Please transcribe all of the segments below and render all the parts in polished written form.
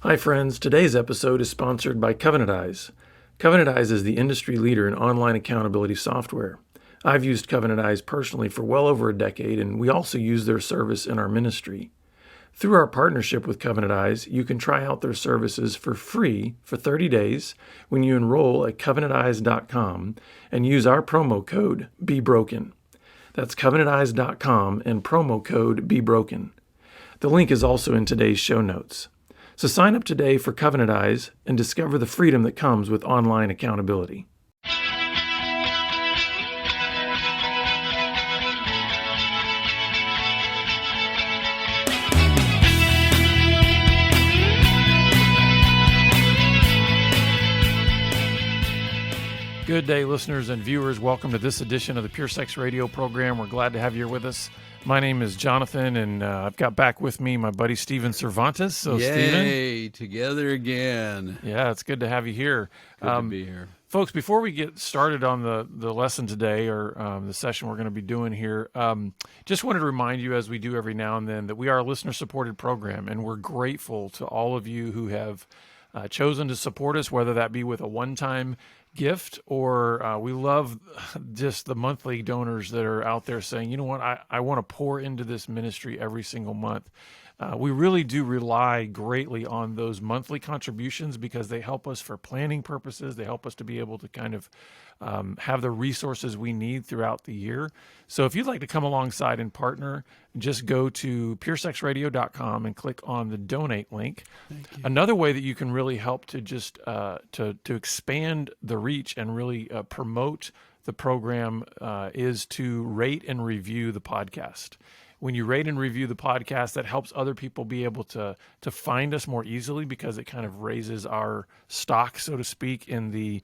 Hi friends, today's episode is sponsored by Covenant Eyes. Covenant Eyes is the industry leader in online accountability software. I've used Covenant Eyes personally for well over a decade, and we also use their service in our ministry. Through our partnership with Covenant Eyes, you can try out their services for free for 30 days when you enroll at covenanteyes.com and use our promo code BEBROKEN. That's covenanteyes.com and promo code BEBROKEN. The link is also in today's show notes. So sign up today for Covenant Eyes and discover the freedom that comes with online accountability. Good day, listeners and viewers. Welcome to this edition of the Pure Sex Radio program. We're glad to have you here with us. My name is Jonathan, and I've got back with me my buddy Steven Cervantes. So, Yay, together again. Yeah, it's good to have you here. Good to be here. Folks, before we get started on the lesson today, or the session we're going to be doing here, just wanted to remind you, as we do every now and then, that we are a listener-supported program, and we're grateful to all of you who have chosen to support us, whether that be with a one-time gift or we love just the monthly donors that are out there saying, you know what, I want to pour into this ministry every single month. We really do rely greatly on those monthly contributions because they help us for planning purposes. They help us to be able to kind of have the resources we need throughout the year. So if you'd like to come alongside and partner, just go to puresexradio.com and click on the donate link. Another way that you can really help to just to expand the reach and really promote the program is to rate and review the podcast. When you rate and review the podcast, that helps other people be able to find us more easily because it kind of raises our stock, so to speak, in the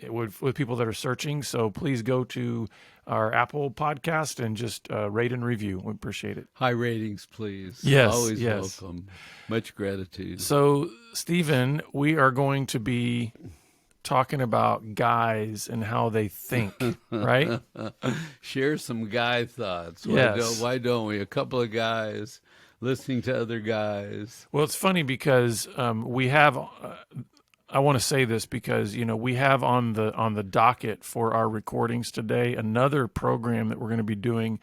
with people that are searching. So please go to our Apple podcast and just rate and review. We appreciate it. High ratings, please. Yes, Always yes. welcome. Much gratitude. So, Stephen, we are going to be talking about guys and how they think, right? Share some guy thoughts. Yes. Why don't we? A couple of guys listening to other guys. Well, it's funny because we have. I want to say this because we have on the docket for our recordings today another program that we're going to be doing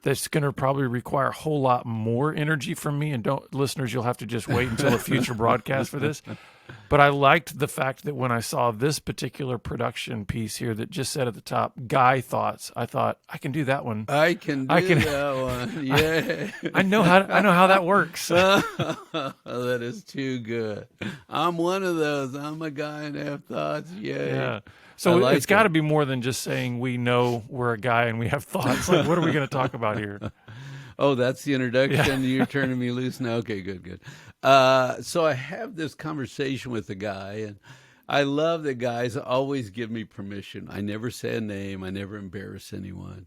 that's going to probably require a whole lot more energy from me. And listeners, you'll have to just wait until a future broadcast for this. But I liked the fact that when I saw this particular production piece here that just said at the top, guy thoughts, I thought, I can do that one. I can do that one. Yeah. I know how that works. That is too good. I'm one of those. I'm a guy and have thoughts. Yeah. So it's got to be more than just saying we know we're a guy and we have thoughts. Like, what are we going to talk about here? Oh, that's the introduction. You're turning me loose now. Okay, good. So I have this conversation with a guy, and I love that guys always give me permission. I never say a name. I never embarrass anyone.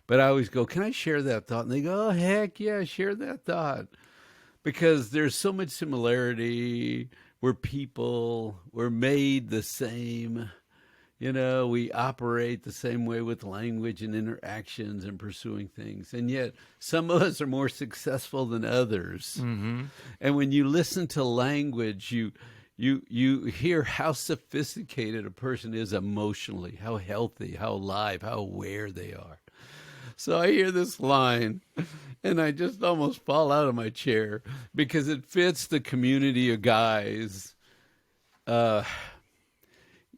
But I always go, can I share that thought? And they go, oh, heck yeah, share that thought. Because there's so much similarity. We're people. We're made the same. We operate the same way with language and interactions and pursuing things. And yet some of us are more successful than others. Mm-hmm. And when you listen to language, you hear how sophisticated a person is emotionally, how healthy, how alive, how aware they are. So I hear this line, and I just almost fall out of my chair because it fits the community of guys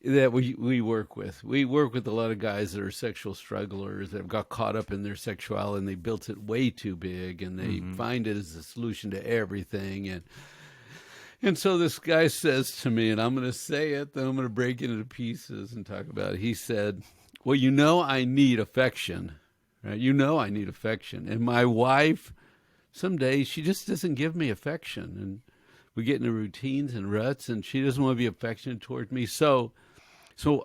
that we work with. We work with a lot of guys that are sexual strugglers that have got caught up in their sexuality and they built it way too big and they find it as the solution to everything. And so this guy says to me, and I'm going to say it, then I'm going to break it into pieces and talk about it. He said, well, I need affection. Right? I need affection. And my wife, some days, she just doesn't give me affection. And we get into routines and ruts, and she doesn't want to be affectionate toward me. So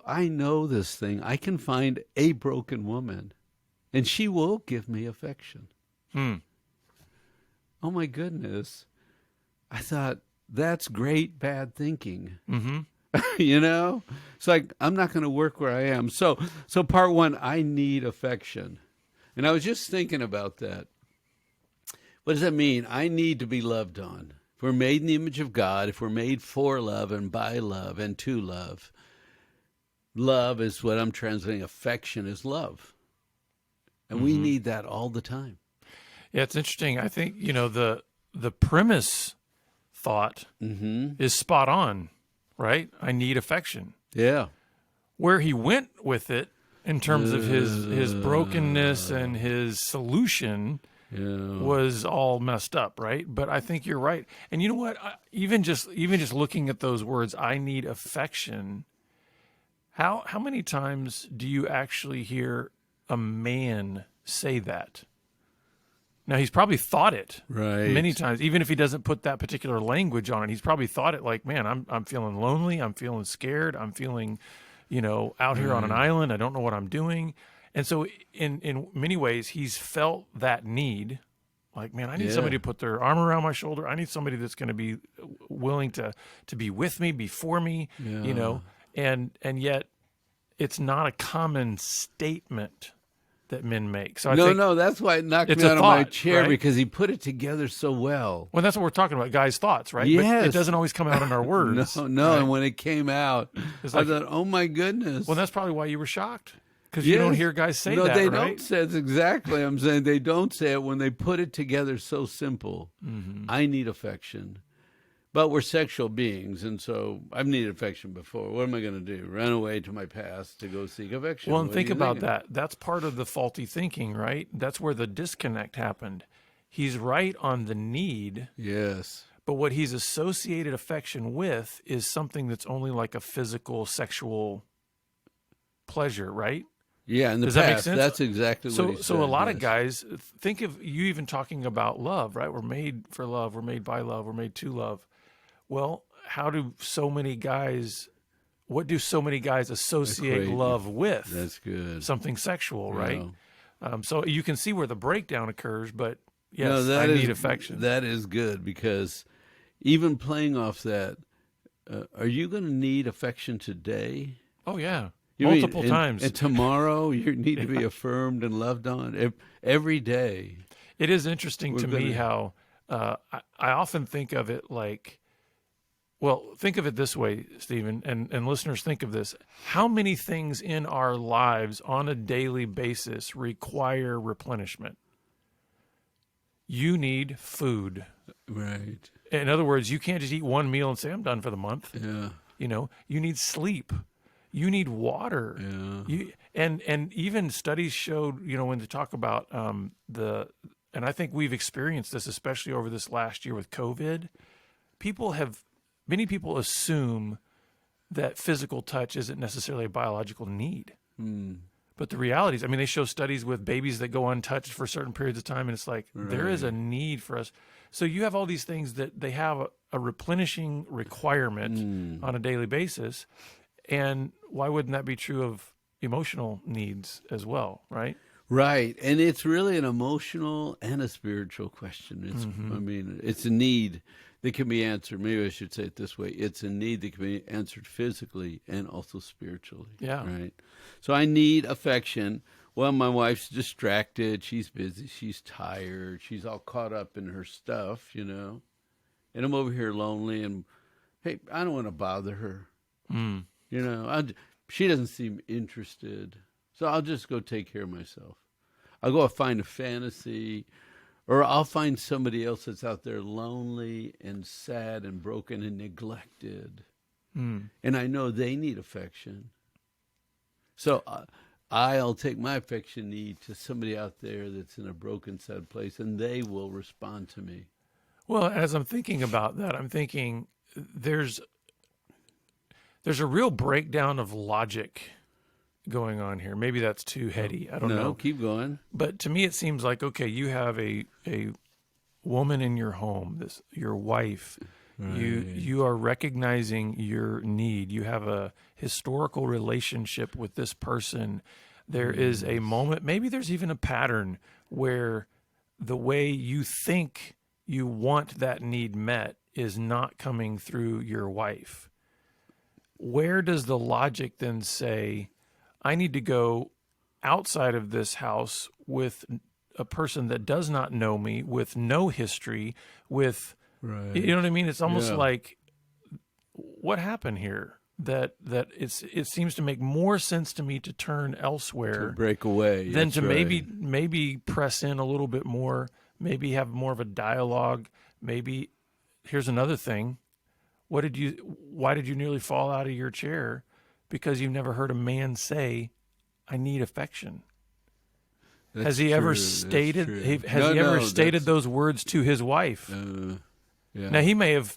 I know this thing. I can find a broken woman, and she will give me affection. Oh, my goodness. I thought, that's great bad thinking. Mm-hmm. It's like, I'm not going to work where I am. So part one, I need affection. And I was just thinking about that. What does that mean? I need to be loved on. If we're made in the image of God, if we're made for love and by love and to love, love is what I'm translating. Affection is love. And we need that all the time. Yeah, it's interesting. I think, the premise thought is spot on, right? I need affection. Yeah. Where he went with it in terms of his brokenness and his solution was all messed up, right? But I think you're right. And you know what? Even just looking at those words, I need affection. How many times do you actually hear a man say that? Now, he's probably thought it many times, even if he doesn't put that particular language on it. He's probably thought it like, man, I'm feeling lonely. I'm feeling scared. I'm feeling, out here on an island. I don't know what I'm doing. And so in many ways, he's felt that need. Like, man, I need somebody to put their arm around my shoulder. I need somebody that's going to be willing to be with me, be for me, and yet it's not a common statement that men make. So I think that's why it knocked me a out of my thought, chair, right? because he put it together so well. Well, that's what we're talking about, guys' thoughts, right? Yes. But it doesn't always come out in our words. No, right? and when it came out, It's I like- thought, oh my goodness. Well, that's probably why you were shocked, because you don't hear guys say no, that, they right? don't say it exactly. I'm saying they don't say it when they put it together so simple. I need affection. But we're sexual beings, and so I've needed affection before. What am I going to do? Run away to my past to go seek affection? Well, and What think do you about that. That's part of the faulty thinking, right? That's where the disconnect happened. He's right on the need, Yes. but what he's associated affection with is something that's only like a physical, sexual pleasure, right? Yeah, in the Does past, that make sense? that's exactly what he said. So a lot of yes. guys think of you even talking about love, right? We're made for love. We're made by love. We're made to love. Well, what do so many guys associate Equate. love with? That's good. Something sexual, right? Yeah. So you can see where the breakdown occurs, but yes, No, I that is- need affection. That is good, because even playing off that, are you going to need affection today? Oh yeah, You mean, multiple times. And tomorrow you need to be affirmed and loved on every day. It is interesting We're to me gonna- how I often think of it like, well, think of it this way, Stephen, and listeners, think of this. How many things in our lives on a daily basis require replenishment? You need food. Right. In other words, you can't just eat one meal and say, I'm done for the month. Yeah. You need sleep. You need water. Yeah. And even studies showed, when they talk about and I think we've experienced this, especially over this last year with COVID, many people assume that physical touch isn't necessarily a biological need. But the reality is, they show studies with babies that go untouched for certain periods of time, and it's like there is a need for us. So you have all these things that they have a replenishing requirement on a daily basis, and why wouldn't that be true of emotional needs as well, right? Right. And it's really an emotional and a spiritual question. It's a need that can be answered. Maybe I should say it this way. It's a need that can be answered physically and also spiritually. Yeah. Right. So I need affection. Well, my wife's distracted. She's busy. She's tired. She's all caught up in her stuff, And I'm over here lonely, and, hey, I don't want to bother her. She doesn't seem interested. So I'll just go take care of myself. I'll go find a fantasy, or I'll find somebody else that's out there lonely and sad and broken and neglected. And I know they need affection. So I'll take my affection need to somebody out there that's in a broken, sad place, and they will respond to me. Well, as I'm thinking about that, I'm thinking there's a real breakdown of logic going on here. Maybe that's too heady. I don't know. No, keep going. But to me, it seems like, okay, you have a woman in your home, your wife. Right. You are recognizing your need. You have a historical relationship with this person. There is a moment, maybe there's even a pattern where the way you think you want that need met is not coming through your wife. Where does the logic then say, I need to go outside of this house with a person that does not know me, with no history, with Right. You know what I mean? It's almost Yeah. like, what happened here? That it seems to make more sense to me to turn To elsewhere break away. than That's to right. maybe press in a little bit more, maybe have more of a dialogue. Maybe here's another thing. Why did you nearly fall out of your chair? Because you've never heard a man say, I need affection. Has That's he ever true. That's stated true. has No, he ever no, stated that's those words to his wife? Now yeah. he may have.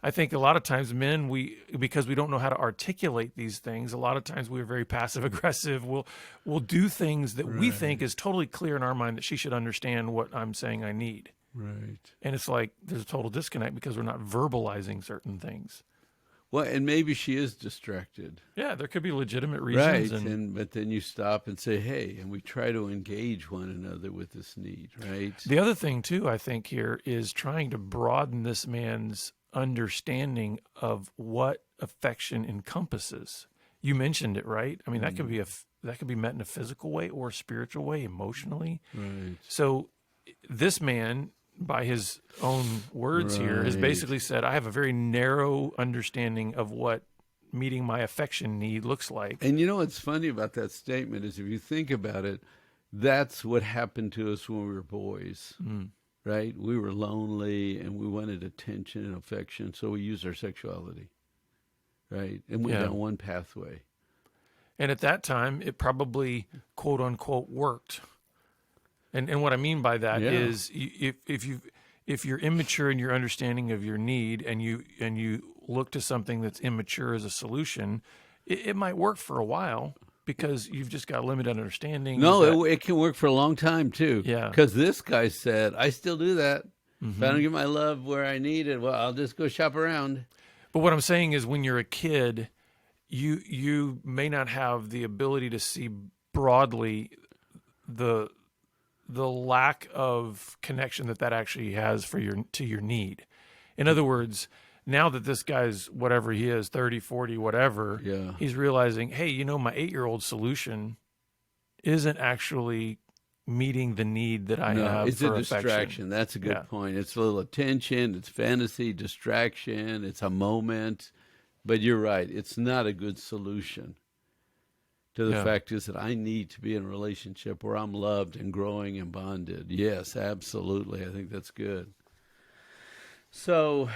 I think a lot of times men, because we don't know how to articulate these things, a lot of times we're very passive aggressive. We'll do things that we think Right. is totally clear in our mind that she should understand what I'm saying I need. Right. And it's like there's a total disconnect because we're not verbalizing certain things. Well, and maybe she is distracted. Yeah, there could be legitimate reasons, Right. and And but then you stop and say, "Hey," and we try to engage one another with this need, right? the other thing too, I think here is trying to broaden this man's understanding of what affection encompasses. You mentioned it, right? I mean, that could be met in a physical way or a spiritual way, emotionally. Right. So this man, by his own words here, has Right. basically said, I have a very narrow understanding of what meeting my affection need looks like. And you know what's funny about that statement is if you think about it, that's what happened to us when we were boys, right? We were lonely and we wanted attention and affection, so we used our sexuality, right? And went Yeah. down one pathway. And at that time, it probably, quote unquote, worked. And what I mean by that Yeah. is if you're immature in your understanding of your need and you look to something that's immature as a solution, it might work for a while because you've just got limited understanding. No, it can work for a long time too. Yeah. Because this guy said, I still do that. If I don't get my love where I need it, well, I'll just go shop around. But what I'm saying is when you're a kid, you may not have the ability to see broadly the lack of connection that actually has to your need. In other words, now that this guy's whatever he is, 30, 40, whatever, Yeah. he's realizing, hey, my 8-year-old solution isn't actually meeting the need that I No, have it's for a affection. distraction. That's a good Yeah. point. It's a little attention, it's fantasy, distraction, it's a moment. But you're right. It's not a good solution to the Yeah. fact is that I need to be in a relationship where I'm loved and growing and bonded. Yes, absolutely. I think that's good. So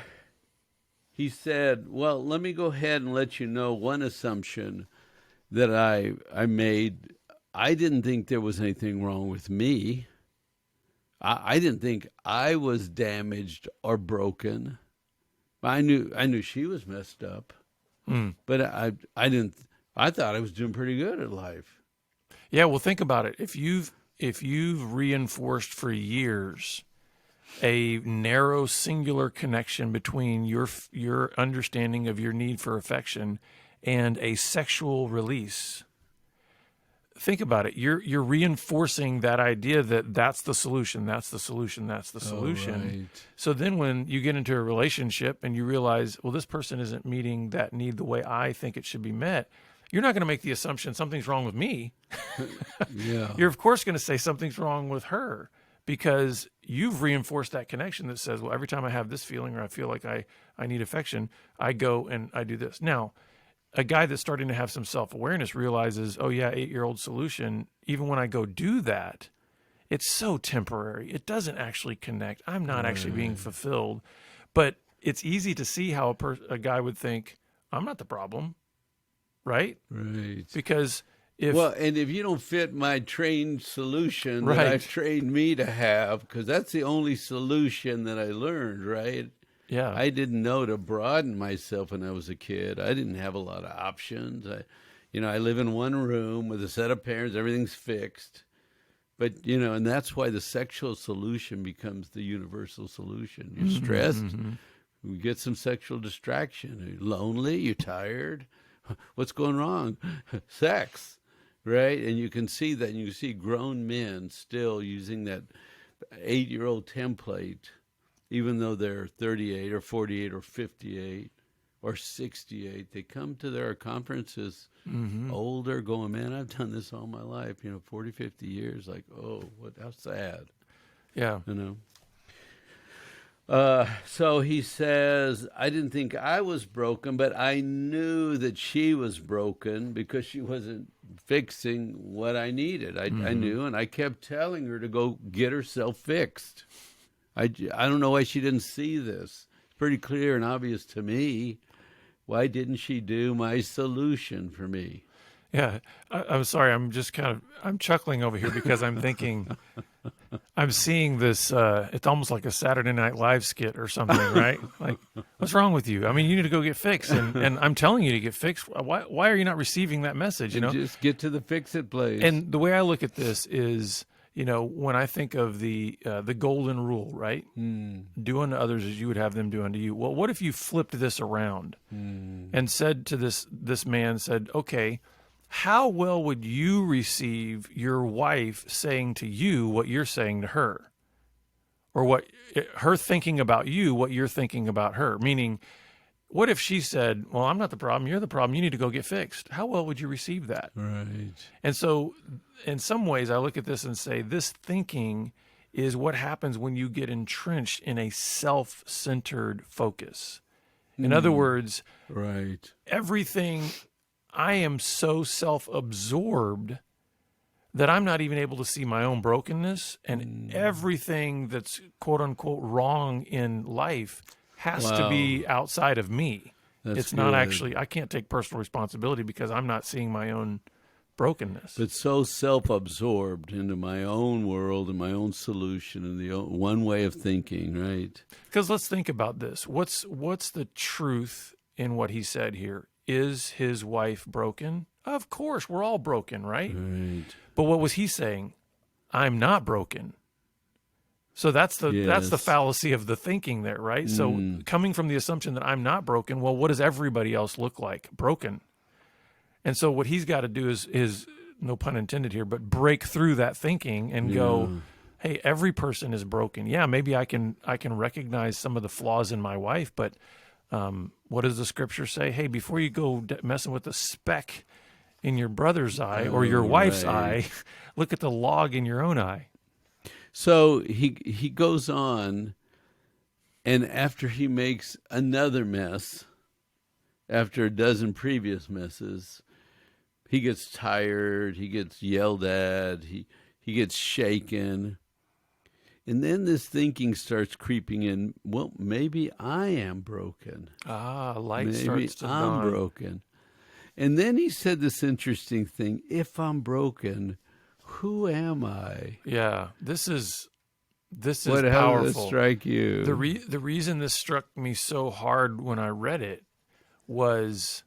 he said, well, let me go ahead and let you know one assumption that I made. I didn't think there was anything wrong with me. I didn't think I was damaged or broken. I knew she was messed up, but I didn't. I thought I was doing pretty good at life. Yeah, well, think about it. If you've reinforced for years a narrow, singular connection between your understanding of your need for affection and a sexual release, think about it. You're reinforcing that idea that that's the solution. That's the solution. That's the solution. Right. So then, when you get into a relationship and you realize, well, this person isn't meeting that need the way I think it should be met, you're not going to make the assumption something's wrong with me. Yeah. You're of course going to say something's wrong with her because you've reinforced that connection that says, well, every time I have this feeling or I feel like I need affection, I go and I do this. Now, a guy that's starting to have some self-awareness realizes, oh yeah, 8-year-old solution, even when I go do that, it's so temporary. It doesn't actually connect. I'm not actually being fulfilled. But it's easy to see how a guy would think, I'm not the problem, right? Right. Because if Well, and if you don't fit my trained solution that Right. I've trained me to have, because that's the only solution that I learned, right? yeah, I didn't know to broaden myself when I was a kid. I didn't have a lot of options. I live in one room with a set of parents. Everything's fixed. But, and that's why the sexual solution becomes the universal solution. You're stressed, you get some sexual distraction. You're lonely, you're tired. What's going wrong? Sex, right? And you can see that, and you see grown men still using that 8-year-old template, even though they're 38 or 48 or 58 or 68. They come to their conferences older going, man, I've done this all my life, 40, 50 years. Like, oh, how sad, yeah. So he says, I didn't think I was broken, but I knew that she was broken because she wasn't fixing what I needed. I Mm-hmm. knew, and I kept telling her to go get herself fixed. I don't know why she didn't see this. It's pretty clear and obvious to me. Why didn't she do my solution for me? Yeah, I'm sorry. I'm chuckling over here because I'm thinking I'm seeing this. It's almost like a Saturday Night Live skit or something, right? Like, what's wrong with you? I mean, you need to go get fixed, and I'm telling you to get fixed. Why are you not receiving that message? You And know. just get to the fix it place. And the way I look at this is, when I think of the golden rule, right? Do unto others as you would have them do unto you. Well, what if you flipped this around and said to this man, said, okay, how well would you receive your wife saying to you what you're saying to her, or what her thinking about you, what you're thinking about her? Meaning, what if she said, well, I'm not the problem, you're the problem, you need to go get fixed? How well would you receive that? Right. And so, in some ways, I look at this and say, this thinking is what happens when you get entrenched in a self-centered focus. In other words, Right. everything, I am so self-absorbed that I'm not even able to see my own brokenness, and everything that's quote unquote wrong in life has to Wow. be outside of me. That's It's not good. actually, I can't take personal responsibility because I'm not seeing my own brokenness. But so self-absorbed into my own world and my own solution and one way of thinking, right? Because let's think about this. What's the truth in what he said here? Is his wife broken? Of course, we're all broken, right? Right. But what was he saying? I'm not broken. So that's the Yes. fallacy of the thinking there, right? So coming from the assumption that I'm not broken, well, what does everybody else look like? Broken. And so what he's got to do is no pun intended here, but break through that thinking and go, hey, every person is broken. Yeah, maybe I can recognize some of the flaws in my wife, but what does the scripture say? Hey, before you go messing with the speck in your brother's eye or your wife's right. eye, look at the log in your own eye. So he goes on, and after he makes another mess, after a dozen previous messes, he gets tired, he gets yelled at, he gets shaken. And then this thinking starts creeping in, well, maybe I am broken. Light Maybe starts to I'm dawn. broken. And then he said this interesting thing, if I'm broken, who am I? Yeah, this is How did that powerful. strike you? The reason this struck me so hard when I read it was,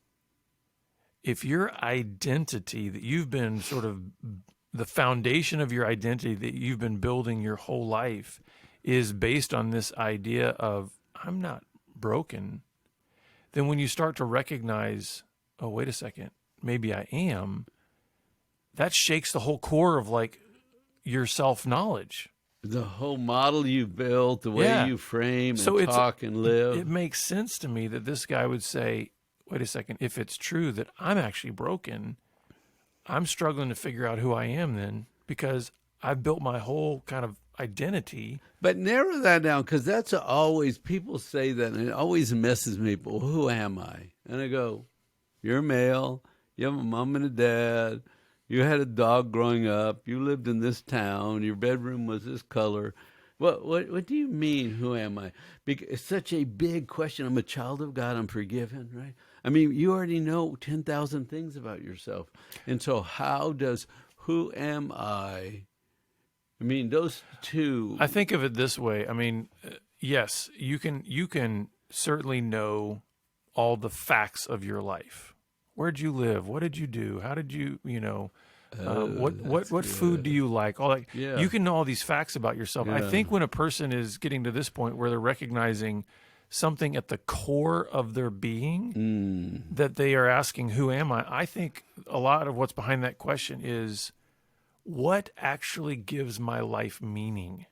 if your identity that you've been sort of, the foundation of your identity that you've been building your whole life is based on this idea of I'm not broken, then when you start to recognize, oh, wait a second, maybe I am, that shakes the whole core of like your self-knowledge. The whole model you built, the way Yeah. you frame and So talk and live. it makes sense to me that this guy would say, wait a second, if it's true that I'm actually broken, I'm struggling to figure out who I am then, because I've built my whole kind of identity. But narrow that down, because that's always, people say that, and it always messes me. Well, who am I? And I go, you're a male, you have a mom and a dad, you had a dog growing up, you lived in this town, your bedroom was this color. What do you mean, who am I? Because it's such a big question. I'm a child of God, I'm forgiven, right? I mean, you already know 10,000 things about yourself. And so how does who am I mean, those two. I think of it this way. I mean, yes, you can certainly know all the facts of your life. Where'd you live? What did you do? How did you, what food do you like? All that. Yeah. You can know all these facts about yourself. I Yeah. think when a person is getting to this point where they're recognizing something at the core of their being, that they are asking, who am I? I think a lot of what's behind that question is, what actually gives my life meaning?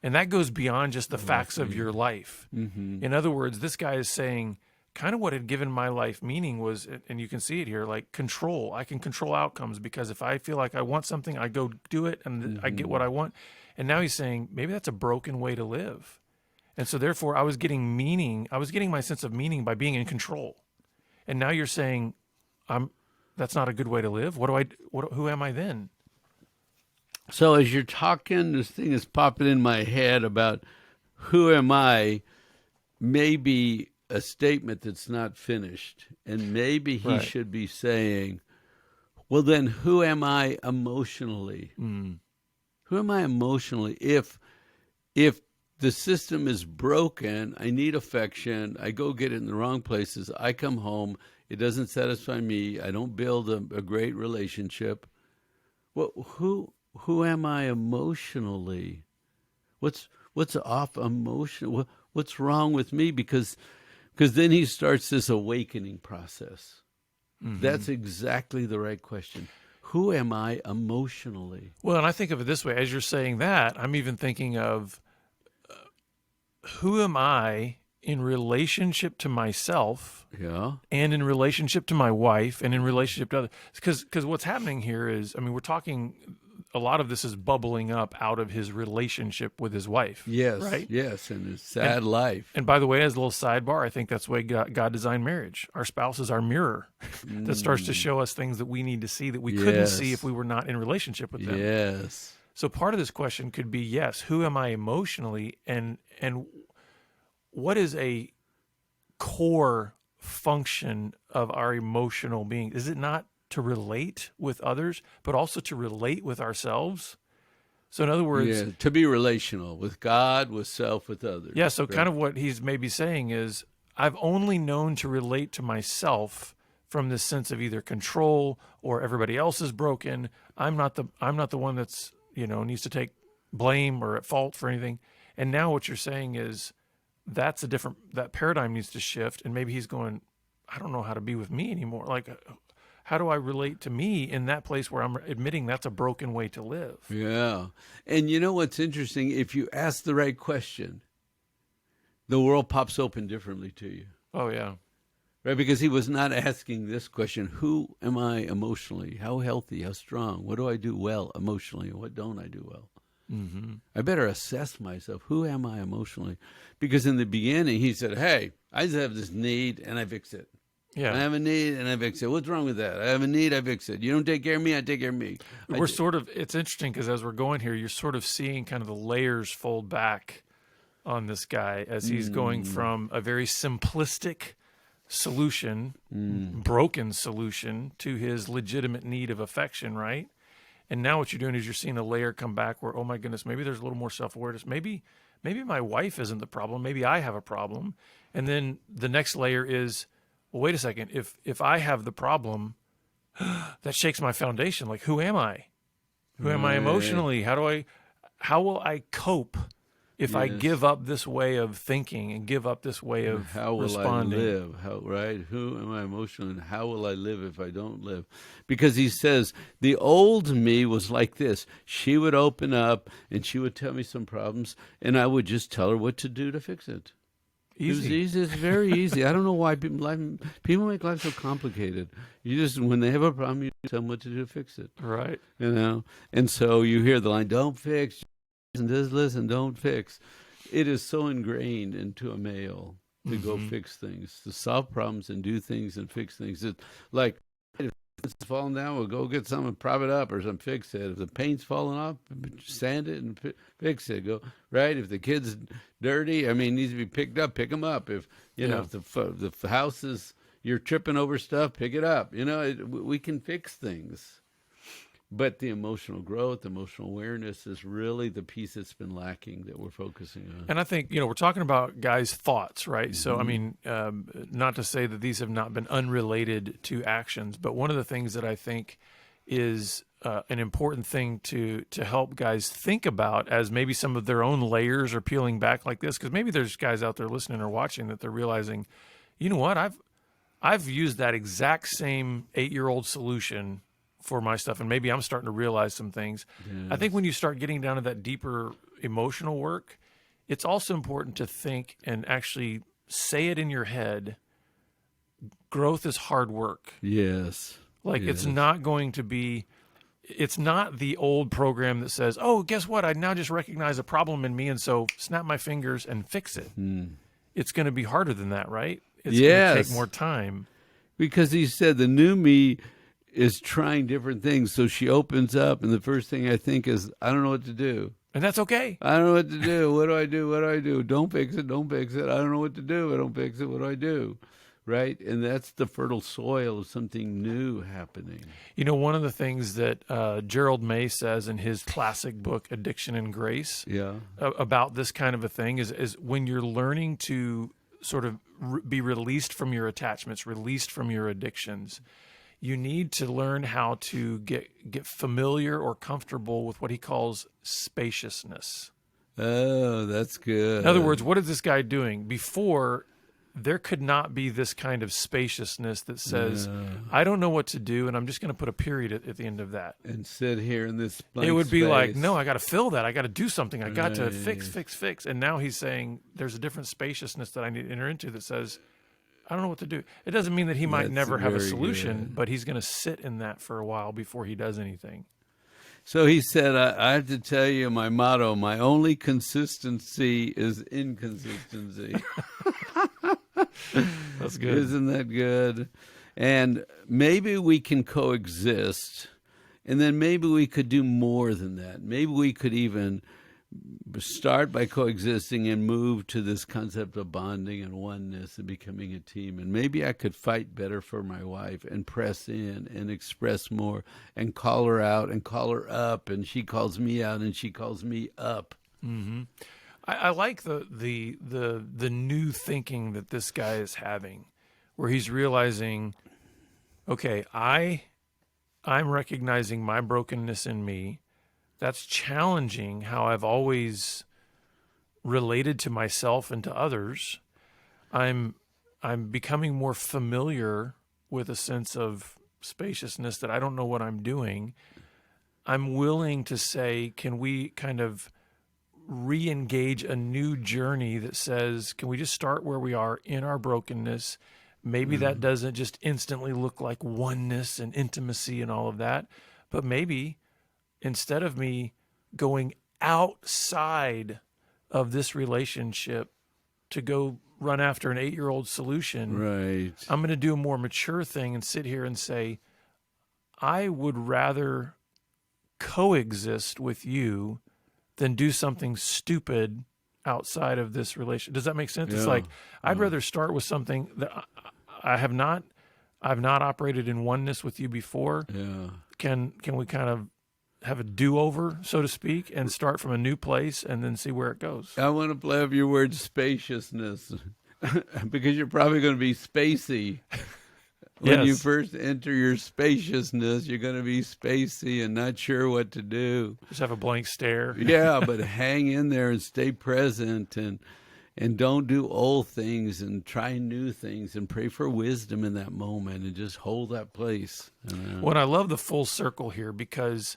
And that goes beyond just the facts of your life. In other words, this guy is saying kind of what had given my life meaning was, and you can see it here, like control. I can control outcomes because if I feel like I want something, I go do it and I get what I want. And now he's saying maybe that's a broken way to live. And so therefore I was getting meaning. I was getting my sense of meaning by being in control. And now you're saying I'm that's not a good way to live. Who am I then? So as you're talking, this thing is popping in my head about who am I, maybe a statement that's not finished. And maybe he Right. should be saying, well, then who am I emotionally? Mm. Who am I emotionally? If the system is broken, I need affection, I go get it in the wrong places, I come home, it doesn't satisfy me, I don't build a great relationship. Well, who am I emotionally? What's off emotion? What's wrong with me? Because then he starts this awakening process. Mm-hmm. That's exactly the right question. Who am I emotionally? Well, and I think of it this way: as you're saying that, I'm even thinking of who am I in relationship to myself, Yeah. and in relationship to my wife, and in relationship to others. Because what's happening here is, I mean, we're talking. A lot of this is bubbling up out of his relationship with his wife, Yes, right? yes, and his sad life. And by the way, as a little sidebar, I think that's the way God designed marriage. Our spouse is our mirror that starts to show us things that we need to see that we couldn't see if we were not in relationship with them. Yes. So part of this question could be, yes, who am I emotionally, and what is a core function of our emotional being? Is it not to relate with others, but also to relate with ourselves? So in other words, Yeah, to be relational with God, with self, with others. yeah, so right? kind of what he's maybe saying is I've only known to relate to myself from this sense of either control or everybody else is broken. I'm not the one that's, needs to take blame or at fault for anything. And now what you're saying is that paradigm needs to shift, and maybe he's going, I don't know how to be with me anymore. Like, how do I relate to me in that place where I'm admitting that's a broken way to live? Yeah. And you know what's interesting? If you ask the right question, the world pops open differently to you. Oh yeah. Right? Because he was not asking this question, who am I emotionally? How healthy? How strong? What do I do well emotionally? And what don't I do well? Mm-hmm. I better assess myself. Who am I emotionally? Because in the beginning, he said, hey, I just have this need and I fix it. Yeah. I have a need and I fix it. What's wrong with that? I have a need, I fix it. You don't take care of me, I take care of me. It's interesting because as we're going here, you're sort of seeing kind of the layers fold back on this guy as he's going from a very simplistic solution, broken solution, to his legitimate need of affection, right? And now what you're doing is you're seeing a layer come back where, oh my goodness, maybe there's a little more self-awareness. Maybe my wife isn't the problem. Maybe I have a problem. And then the next layer is, well, wait a second. If I have the problem, that shakes my foundation. Like, who am I? Who am I emotionally? How will I cope if I give up this way of thinking and give up this way of how will responding? I live? Right? Who am I emotionally, and how will I live if I don't live? Because he says the old me was like this. She would open up and she would tell me some problems, and I would just tell her what to do to fix it. It was easy. It's very easy. I don't know why people make life so complicated. You just, when they have a problem, you tell them what to do to fix it. Right. And so you hear the line, "Don't fix," and just listen, don't fix. It is so ingrained into a male to go fix things, to solve problems and do things and fix things. It's like, if it's falling down, we'll go get something, prop it up or something, fix it. If the paint's falling off, sand it and fix it. Go right. If the kid's dirty, needs to be picked up, pick them up. If if the house is, you're tripping over stuff, pick it up. We can fix things. But the emotional growth, emotional awareness is really the piece that's been lacking that we're focusing on. And I think, we're talking about guys' thoughts, right? So, not to say that these have not been unrelated to actions, but one of the things that I think is an important thing to help guys think about as maybe some of their own layers are peeling back like this, because maybe there's guys out there listening or watching that they're realizing, you know what, I've used that exact same 8-year-old solution for my stuff, and maybe I'm starting to realize some things. Yes. I think when you start getting down to that deeper emotional work, it's also important to think and actually say it in your head. Growth is hard work. Yes. Like, it's not going to be it's not the old program that says, oh, guess what? I now just recognize a problem in me, and so snap my fingers and fix it. It's going to be harder than that, right? It's going to take more Yes, time. because he said the new me is trying different things. So she opens up, and the first thing I think is, I don't know what to do. And that's okay. I don't know what to do. What do I do? What do I do? Don't fix it. Don't fix it. I don't know what to do. I don't fix it. What do I do? Right? And that's the fertile soil of something new happening. You know, one of the things that Gerald May says in his classic book, Addiction and Grace, Yeah. about this kind of a thing is when you're learning to sort of be released from your attachments, released from your addictions, you need to learn how to get familiar or comfortable with what he calls spaciousness. Oh, that's good. In other words, what is this guy doing? Before, there could not be this kind of spaciousness that says, I don't know what to do, and I'm just going to put a period at the end of that. And sit here in this blank It would be space. like, no, I got to fill that. I got to do something. I got to Right. fix. And now he's saying there's a different spaciousness that I need to enter into that says, I don't know what to do. It doesn't mean that he might That's never have a very solution, good. but he's going to sit in that for a while before he does anything. So he said, I have to tell you my motto, my only consistency is inconsistency. That's good. Isn't that good? And maybe we can coexist, and then maybe we could do more than that. Maybe we could even start by coexisting and move to this concept of bonding and oneness and becoming a team. And maybe I could fight better for my wife and press in and express more and call her out and call her up, and she calls me out and she calls me up. I like the new thinking that this guy is having, where he's realizing, okay, I'm recognizing my brokenness in me. That's challenging how I've always related to myself and to others. I'm becoming more familiar with a sense of spaciousness that I don't know what I'm doing. I'm willing to say, can we kind of re-engage a new journey that says, can we just start where we are in our brokenness? Maybe that doesn't just instantly look like oneness and intimacy and all of that, but maybe instead of me going outside of this relationship to go run after an 8-year-old solution, Right. I'm going to do a more mature thing and sit here and say, I would rather coexist with you than do something stupid outside of this relation. Does that make sense? It's Yeah. like, I'd rather start with something that I've not operated in oneness with you before. Yeah. Can we kind of have a do-over, so to speak, and start from a new place and then see where it goes? I want to play with your word spaciousness because you're probably going to be spacey. When you Yes. first enter your spaciousness, you're going to be spacey and not sure what to do. Just have a blank stare. Yeah, but hang in there and stay present and don't do old things and try new things and pray for wisdom in that moment and just hold that place. Well, I love the full circle here because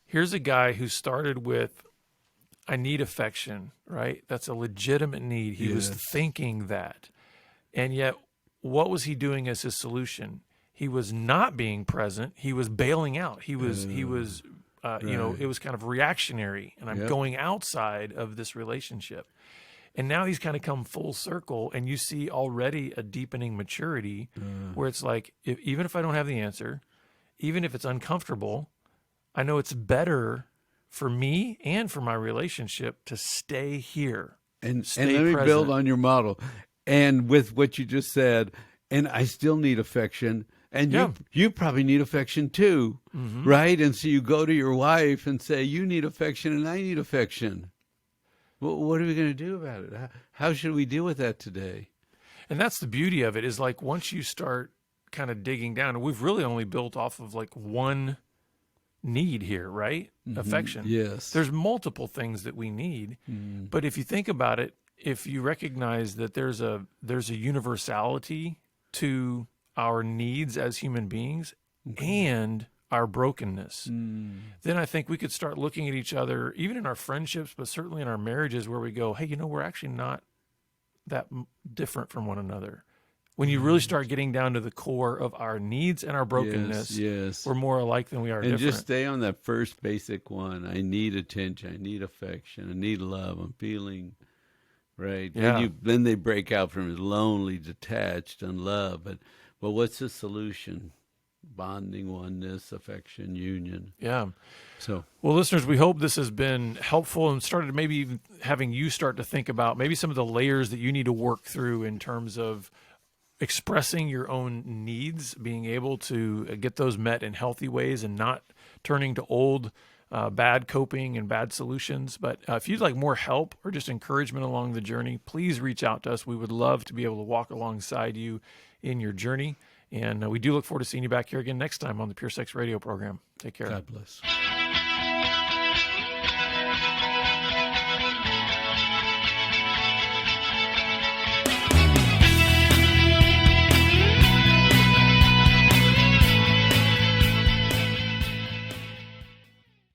here's a guy who started with, I need affection, right? That's a legitimate need. He was Yes. thinking that. And yet, what was he doing as his solution? He was not being present. He was bailing out. He was, you know, it was kind of reactionary. And I'm Yep. going outside of this relationship. And now he's kind of come full circle, and you see already a deepening maturity where it's like, even if I don't have the answer, even if it's uncomfortable, I know it's better for me and for my relationship to stay here. And Stay let me present. build on your model. And with what you just said, and I still need affection. And Yeah. you probably need affection too, right? And so you go to your wife and say, you need affection and I need affection. Well, what are we going to do about it? How should we deal with that today? And that's the beauty of it, is like once you start kind of digging down, and we've really only built off of like one need here, right? Affection. Yes. There's multiple things that we need, but if you think about it, if you recognize that there's a universality to our needs as human beings and our brokenness, then I think we could start looking at each other, even in our friendships, but certainly in our marriages, where we go, hey, you know, we're actually not that different from one another. when you really start getting down to the core of our needs and our Yes, brokenness, yes. we're more alike than we are And different. just stay on that first basic one. I need attention. I need affection. I need love. I'm feeling right. Yeah. Then they break out from it lonely, detached, unloved. But what's the solution? Bonding, oneness, affection, union. Yeah. So Well, listeners, we hope this has been helpful and started maybe even having you start to think about maybe some of the layers that you need to work through in terms of expressing your own needs, being able to get those met in healthy ways and not turning to old bad coping and bad solutions. But if you'd like more help or just encouragement along the journey, please reach out to us. We would love to be able to walk alongside you in your journey. And we do look forward to seeing you back here again next time on the Pure Sex Radio program. Take care. God bless.